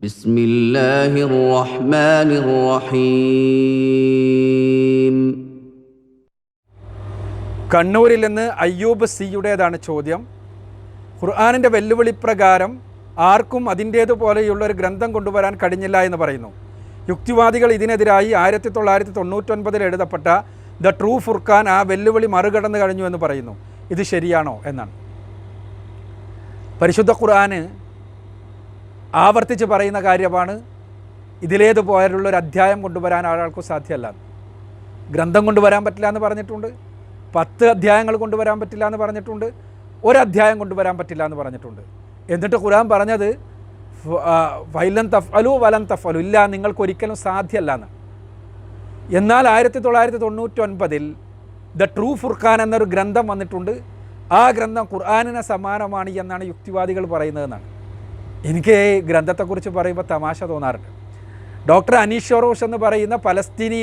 بسم الله الرحمن الرحيم. കണ്ണൂരിൽ നിന്ന് അയ്യൂബ് സിയുടേതാണ് ചോദ്യം. ഖുർആനിൻ്റെ വെല്ലുവിളി പ്രകാരം ആർക്കും അതിൻ്റേതുപോലെയുള്ള ഒരു ഗ്രന്ഥം കൊണ്ടുവരാൻ കഴിഞ്ഞില്ല എന്ന് പറയുന്നു. യുക്തിവാദികൾ ഇതിനെതിരായി 1999 എഴുതപ്പെട്ട ദ ട്രൂ ഫുർഖാൻ ആ വെല്ലുവിളി മറികടന്നു കഴിഞ്ഞു എന്ന് പറയുന്നു. ഇത് ശരിയാണോ എന്നാണ്. പരിശുദ്ധ ഖുർആന് ആവർത്തിച്ച് പറയുന്ന കാര്യമാണ് ഇതിലേതുപോലുള്ളൊരു അധ്യായം കൊണ്ടുവരാൻ ഒരാൾക്കും സാധ്യമല്ല. ഗ്രന്ഥം കൊണ്ടുവരാൻ പറ്റില്ല എന്ന് പറഞ്ഞിട്ടുണ്ട്, 10 അധ്യായങ്ങൾ കൊണ്ടുവരാൻ പറ്റില്ല എന്ന് പറഞ്ഞിട്ടുണ്ട്, ഒരധ്യായം കൊണ്ടുവരാൻ പറ്റില്ല എന്ന് പറഞ്ഞിട്ടുണ്ട്. എന്നിട്ട് ഖുർആൻ പറഞ്ഞത് ഫൈലൻ തഫ്അലു വലൻ തഫ്അലു, ഇല്ല നിങ്ങൾക്കൊരിക്കലും സാധ്യമല്ല എന്ന്. എന്നാൽ 1999 ദ ട്രൂ ഫുർഖാൻ എന്നൊരു ഗ്രന്ഥം വന്നിട്ടുണ്ട്. ആ ഗ്രന്ഥം ഖുർആനിന് സമാനമാണ് എന്നാണ് യുക്തിവാദികൾ പറയുന്നതെന്നാണ്. എനിക്ക് ഈ ഗ്രന്ഥത്തെക്കുറിച്ച് പറയുമ്പോൾ തമാശ തോന്നാറുണ്ട്. ഡോക്ടർ അനീഷ് ഷൊറോഷ് എന്ന് പറയുന്ന പലസ്തീനി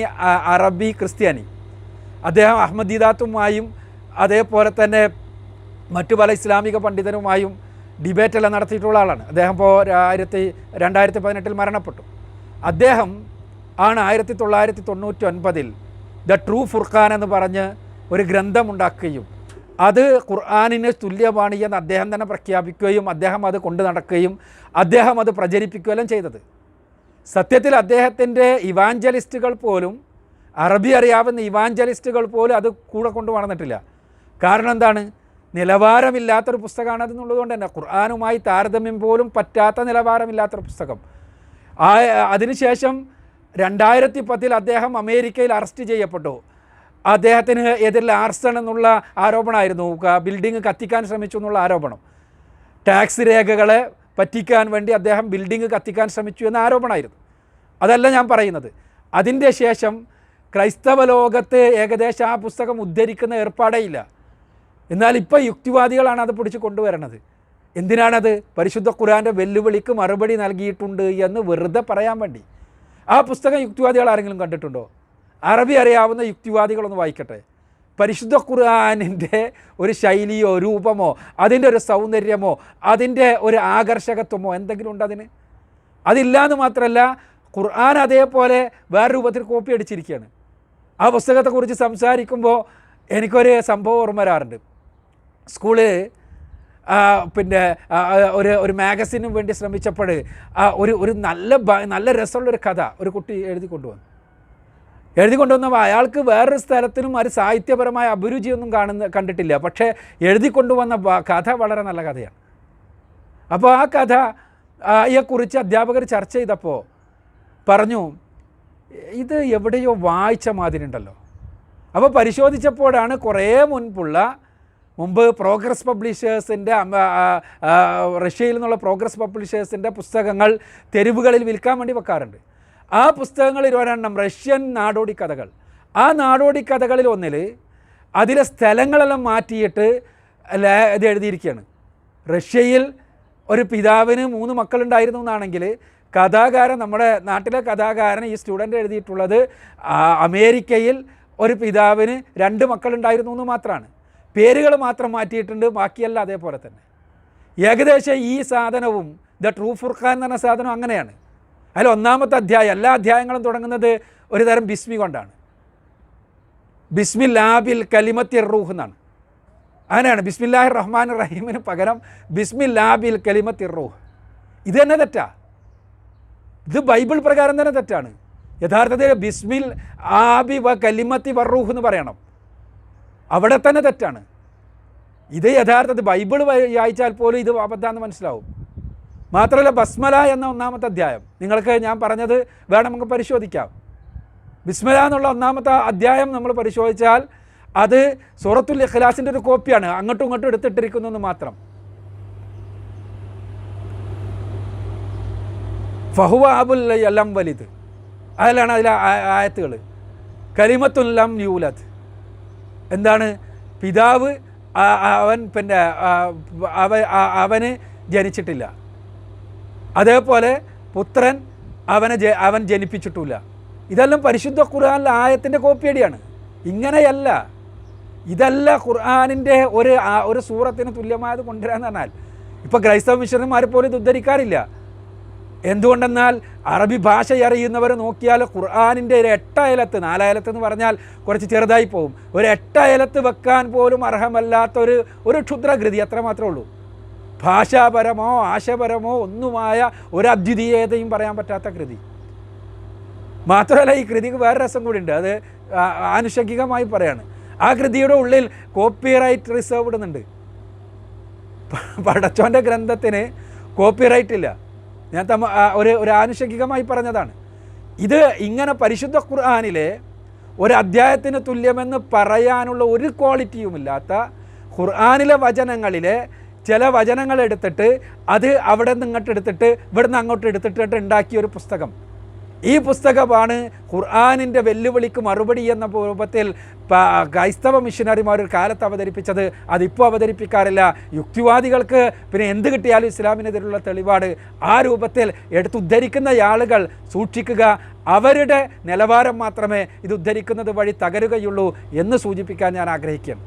അറബി ക്രിസ്ത്യാനി, അദ്ദേഹം അഹമ്മദീദാത്തുമായും അതേപോലെ തന്നെ മറ്റു പല ഇസ്ലാമിക പണ്ഡിതരുമായും ഡിബേറ്റെല്ലാം നടത്തിയിട്ടുള്ള ആളാണ്. അദ്ദേഹം ഇപ്പോൾ 2018 മരണപ്പെട്ടു. അദ്ദേഹം ആണ് 1999 ദ ട്രൂ ഫുർഖാൻ എന്ന് പറഞ്ഞ് ഒരു ഗ്രന്ഥമുണ്ടാക്കുകയും അത് ഖുർആനിന് തുല്യമാണ് എന്ന് അദ്ദേഹം തന്നെ പ്രഖ്യാപിക്കുകയും അദ്ദേഹം അത് കൊണ്ടു നടക്കുകയും അദ്ദേഹം അത് പ്രചരിപ്പിക്കുകയെല്ലാം ചെയ്തത്. സത്യത്തിൽ അദ്ദേഹത്തിൻ്റെ ഇവാഞ്ചലിസ്റ്റുകൾ പോലും, അറബി അറിയാവുന്ന ഇവാഞ്ചലിസ്റ്റുകൾ പോലും അത് കൂടെ കൊണ്ടു നടന്നിട്ടില്ല. കാരണം എന്താണ്? നിലവാരമില്ലാത്തൊരു പുസ്തകമാണ് അതെന്നുള്ളതുകൊണ്ട് തന്നെ, ഖുർആനുമായി താരതമ്യം പോലും പറ്റാത്ത നിലവാരമില്ലാത്തൊരു പുസ്തകം. അതിനുശേഷം 2010 അദ്ദേഹം അമേരിക്കയിൽ അറസ്റ്റ് ചെയ്യപ്പെട്ടു. അദ്ദേഹത്തിന് എതിരിൽ ആർസൺ എന്നുള്ള ആരോപണമായിരുന്നു, ബിൽഡിംഗ് കത്തിക്കാൻ ശ്രമിച്ചു എന്നുള്ള ആരോപണം. ടാക്സ് രേഖകളെ പറ്റിക്കാൻ വേണ്ടി അദ്ദേഹം ബിൽഡിംഗ് കത്തിക്കാൻ ശ്രമിച്ചു എന്ന ആരോപണമായിരുന്നു. അതല്ല ഞാൻ പറയുന്നത്. അതിൻ്റെ ശേഷം ക്രൈസ്തവ ലോകത്ത് ഏകദേശം ആ പുസ്തകം ഉദ്ധരിക്കുന്ന ഏർപ്പാടേ ഇല്ല. എന്നാൽ ഇപ്പോൾ യുക്തിവാദികളാണ് അത് പിടിച്ച് കൊണ്ടുവരണത്. എന്തിനാണത്? പരിശുദ്ധ ഖുർആൻ്റെ വെല്ലുവിളിക്ക് മറുപടി നൽകിയിട്ടുണ്ട് എന്ന് വെറുതെ പറയാൻ വേണ്ടി. ആ പുസ്തകം യുക്തിവാദികൾ ആരെങ്കിലും കണ്ടിട്ടുണ്ടോ? അറബി അറിയാവുന്ന യുക്തിവാദികളൊന്ന് വായിക്കട്ടെ. പരിശുദ്ധ ഖുർആനിൻ്റെ ഒരു ശൈലിയോ രൂപമോ അതിൻ്റെ ഒരു സൗന്ദര്യമോ അതിൻ്റെ ഒരു ആകർഷകത്വമോ എന്തെങ്കിലും ഉണ്ട് അതിന്? അതില്ലാന്ന് മാത്രമല്ല, ഖുർആൻ അതേപോലെ വേറെ രൂപത്തിൽ കോപ്പി അടിച്ചിരിക്കുകയാണ്. ആ പുസ്തകത്തെക്കുറിച്ച് സംസാരിക്കുമ്പോൾ എനിക്കൊരു സംഭവം ഓർമ്മ വരാറുണ്ട്. സ്കൂളിൽ ഒരു മാഗസിനും വേണ്ടി ശ്രമിച്ചപ്പോൾ ഒരു നല്ല രസമുള്ളൊരു കഥ ഒരു കുട്ടി എഴുതി കൊണ്ടുവന്നപ്പോൾ അയാൾക്ക് വേറൊരു സ്ഥലത്തിനും ഒരു സാഹിത്യപരമായ അഭിരുചിയൊന്നും കണ്ടിട്ടില്ല. പക്ഷേ എഴുതി കൊണ്ടുവന്ന കഥ വളരെ നല്ല കഥയാണ്. അപ്പോൾ ആ കഥയെക്കുറിച്ച് അധ്യാപകർ ചർച്ച ചെയ്തപ്പോൾ പറഞ്ഞു, ഇത് എവിടെയോ വായിച്ച മാതിരി ഉണ്ടല്ലോ. അപ്പോൾ പരിശോധിച്ചപ്പോഴാണ് കുറേ മുമ്പ് പ്രോഗ്രസ് പബ്ലിഷേഴ്സിൻ്റെ, റഷ്യയിൽ നിന്നുള്ള പ്രോഗ്രസ് പബ്ലിഷേഴ്സിൻ്റെ പുസ്തകങ്ങൾ തെരുവുകളിൽ വിൽക്കാൻ വേണ്ടി വെക്കാറുണ്ട്. ആ പുസ്തകങ്ങളിൽ ഒരെണ്ണം റഷ്യൻ നാടോടി കഥകൾ. ആ നാടോടി കഥകളിൽ ഒന്നിൽ അതിലെ സ്ഥലങ്ങളെല്ലാം മാറ്റിയിട്ട് ഇത് എഴുതിയിരിക്കുകയാണ്. റഷ്യയിൽ ഒരു പിതാവിന് 3 മക്കളുണ്ടായിരുന്നു എന്നാണെങ്കിൽ കഥാകാരൻ, നമ്മുടെ നാട്ടിലെ കഥാകാരൻ, ഈ സ്റ്റുഡൻ്റ് എഴുതിയിട്ടുള്ളത് അമേരിക്കയിൽ ഒരു പിതാവിന് 2 മക്കളുണ്ടായിരുന്നു എന്ന് മാത്രമാണ്. പേരുകൾ മാത്രം മാറ്റിയിട്ടുണ്ട്, ബാക്കിയല്ല അതേപോലെ തന്നെ. ഏകദേശം ഈ സാധനവും ദ ട്രൂ ഫുർഖാൻ എന്ന് പറഞ്ഞ സാധനം അങ്ങനെയാണ്. അതിൽ 1-ാമത്തെ അധ്യായം, എല്ലാ അധ്യായങ്ങളും തുടങ്ങുന്നത് ഒരു തരം ബിസ്മി കൊണ്ടാണ്. ബിസ്മില്ലാഹിൽ കലിമത്തിർ റൂഹ് എന്നാണ്. അങ്ങനെയാണ്. ബിസ്മില്ലാഹിർ റഹ്മാൻ റഹീമിന് പകരം ബിസ്മില്ലാഹിൽ കലിമത്തിർ റൂഹ്. ഇത് തന്നെ തെറ്റാ. ഇത് ബൈബിൾ പ്രകാരം തന്നെ തെറ്റാണ്. യഥാർത്ഥത്തിൽ ബിസ്മിൽ ആബി വ കലിമത്തി വർറൂഹ് എന്ന് പറയണം. അവിടെ തന്നെ തെറ്റാണ്. ഇത് യഥാർത്ഥത്തിൽ ബൈബിൾ വായിച്ചാൽ പോലും ഇത് അബദ്ധാന്ന് മനസ്സിലാവും. മാത്രമല്ല, ബസ്മല എന്ന 1-ാമത്തെ അധ്യായം നിങ്ങൾക്ക് ഞാൻ പറഞ്ഞത് വേണമെങ്കിൽ പരിശോധിക്കാം. ബിസ്മല എന്നുള്ള 1-ാമത്തെ അധ്യായം നമ്മൾ പരിശോധിച്ചാൽ അത് സൂറത്തുൽ ഇഖ്ലാസിൻ്റെ ഒരു കോപ്പിയാണ്, അങ്ങോട്ടും ഇങ്ങോട്ടും എടുത്തിട്ടിരിക്കുന്നു എന്ന് മാത്രം. ഫഹുവ അബുൽ ലം വലിദ്, അതിലാണ് അതിലെ ആയത്തുകൾ. കലിമത്തുൽ ലം യൂലദ്, എന്താണ്? പിതാവ് അവന് ജനിച്ചിട്ടില്ല. അതേപോലെ പുത്രൻ അവൻ ജനിപ്പിച്ചിട്ടില്ല. ഇതെല്ലാം പരിശുദ്ധ ഖുർആനിലെ ആയത്തിൻ്റെ കോപ്പിയടിയാണ്. ഇങ്ങനെയല്ല. ഇതല്ല ഖുർആനിൻ്റെ ഒരു സൂറത്തിന് തുല്യമായത് കൊണ്ടുവരാന്ന് പറഞ്ഞാൽ. ഇപ്പോൾ ക്രൈസ്തവ മിഷണറിമാർ പോലും ഇത് ഉദ്ധരിക്കാറില്ല. എന്തുകൊണ്ടെന്നാൽ അറബി ഭാഷ അറിയുന്നവർ നോക്കിയാൽ ഖുർആനിൻ്റെ ഒരു 8 അയലത്ത്, 4 അയലത്ത് എന്ന് പറഞ്ഞാൽ കുറച്ച് ചെറുതായി പോകും, ഒരു 8 അയലത്ത് വെക്കാൻ പോലും അർഹമല്ലാത്തൊരു ക്ഷുദ്രകൃതി അത്രമാത്രമേ ഉള്ളൂ. ഭാഷാപരമോ ആശയപരമോ ഒന്നുമായ ഒരു അദ്വിതീയതയും പറയാൻ പറ്റാത്ത കൃതി. മാത്രമല്ല ഈ കൃതിക്ക് വേറെ രസം കൂടി ഉണ്ട്, അത് ആനുഷംഗികമായി പറയാണ്. ആ കൃതിയുടെ ഉള്ളിൽ കോപ്പിറൈറ്റ് റിസർവ്ഡ് എന്നുണ്ട്. പടച്ചോൻ്റെ ഗ്രന്ഥത്തിന് കോപ്പിറൈറ്റ് ഇല്ല. ഞാൻ ഒരു ആനുഷംഗികമായി പറഞ്ഞതാണ്. ഇത് ഇങ്ങനെ പരിശുദ്ധ ഖുർആനിലെ ഒരു അധ്യായത്തിന് തുല്യമെന്ന് പറയാനുള്ള ഒരു ക്വാളിറ്റിയുമില്ലാത്ത ഖുർആനിലെ വചനങ്ങളിലെ ചില വചനങ്ങൾ എടുത്തിട്ട് അത് അവിടെ നിന്ന് ഇങ്ങോട്ട് എടുത്തിട്ട് ഇവിടുന്ന് അങ്ങോട്ട് എടുത്തിട്ട് ഉണ്ടാക്കിയ ഒരു പുസ്തകം. ഈ പുസ്തകമാണ് ഖുർആനിൻ്റെ വെല്ലുവിളിക്ക് മറുപടി എന്ന രൂപത്തിൽ ക്രൈസ്തവ മിഷനറിമാർ ഒരു കാലത്ത് അവതരിപ്പിച്ചത്. അതിപ്പോൾ അവതരിപ്പിക്കാറില്ല. യുക്തിവാദികൾക്ക് പിന്നെ എന്ത് കിട്ടിയാലും ഇസ്ലാമിനെതിരുള്ള തെളിവാണ്. ആ രൂപത്തിൽ എടുത്തുദ്ധരിക്കുന്ന ആളുകൾ സൂക്ഷിക്കുക, അവരുടെ നിലവാരം മാത്രമേ ഇത് ഉദ്ധരിക്കുന്നത് വഴി തകരുകയുള്ളൂ എന്ന് സൂചിപ്പിക്കാൻ ഞാൻ ആഗ്രഹിക്കുകയാണ്.